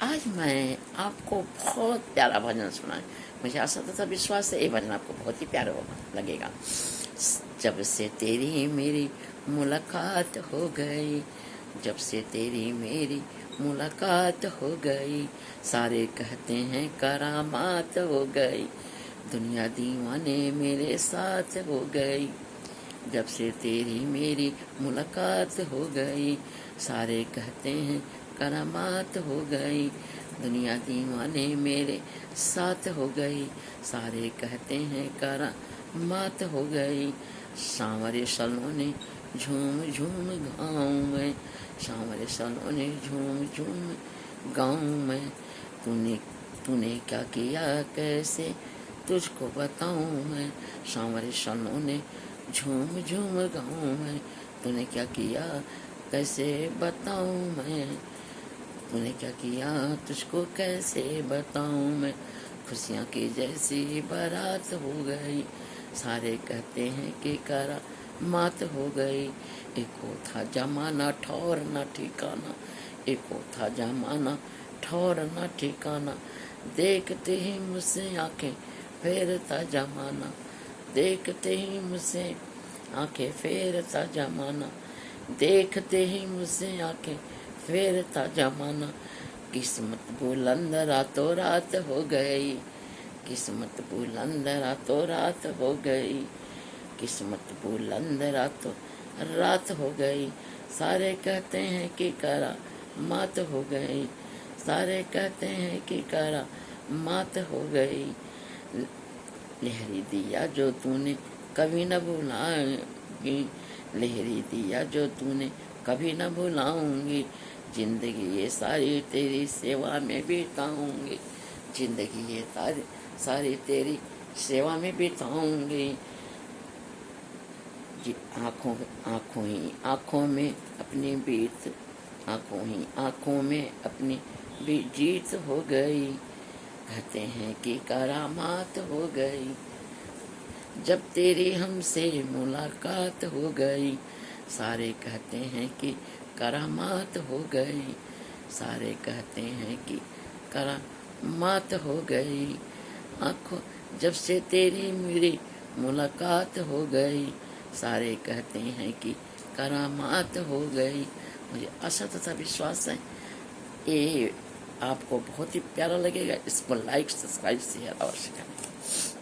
आज मैं आपको बहुत प्यारा भजन सुनाए। मुझे आशा तथा विश्वास है ये भजन आपको बहुत ही प्यारा लगेगा। जब से तेरी मेरी मुलाकात हो गई, जब से तेरी मेरी मुलाकात हो गई, सारे कहते हैं करामात हो गई, दुनिया दीवाने मेरे साथ हो गई। जब से तेरी मेरी मुलाकात हो गई, सारे कहते हैं करामात हो गई, दुनिया दीवाने मेरे साथ हो गई, सारे कहते हैं करामात हो गई। सांवरे सलोने झूम झूम गाँव में, सांवरे सलोने झूम झूम गाँव में, तूने तूने क्या किया कैसे तुझको बताऊं मैं, सांवरे सलोने झूम झूम गाँव में, तूने क्या किया कैसे बताऊं मैं, तूने क्या किया तुझको कैसे बताऊं मैं। खुशियाँ की जैसी बारात हो गई, सारे कहते हैं कि करामात हो गई। एको था जमाना ठौर न ठिकाना, एको था जमाना ठौर न ठिकाना, देखते ही मुझसे आंखें फेरता जमाना, देखते ही मुझसे आंखें फेरता जमाना, देखते ही मुझसे आंखें फेरता जमाना। किस्मत बुलंद रातों रात हो गई, किस्मत बुलंद रातों रात हो गई, किस्मत बुलंद रातों रात हो गई, सारे कहते हैं कि करामात हो गई, सारे कहते हैं कि करामात हो गई। लहरी दिया जो तूने कभी न भुलाऊंगी, लहरी दिया जो तूने कभी न भुलाऊंगी, जिंदगी ये सारी तेरी सेवा में बिताऊंगी, जिंदगी ये सारी तेरी सेवा में बिताऊंगी। आँखों आँखों ही आँखों में अपनी बीत, आँखों ही आँखों में अपनी भी जीत हो गई, कहते हैं कि करामात हो गई। जब तेरी हमसे मुलाकात हो गई, सारे कहते हैं कि करामात हो गई, सारे कहते हैं कि करामात हो गई। आँखों जब से तेरी मेरी मुलाकात हो गई, सारे कहते हैं कि करामात हो गई। मुझे आशा तथा विश्वास है ये आपको बहुत ही प्यारा लगेगा। इसको लाइक सब्सक्राइब शेयर अवश्य करें।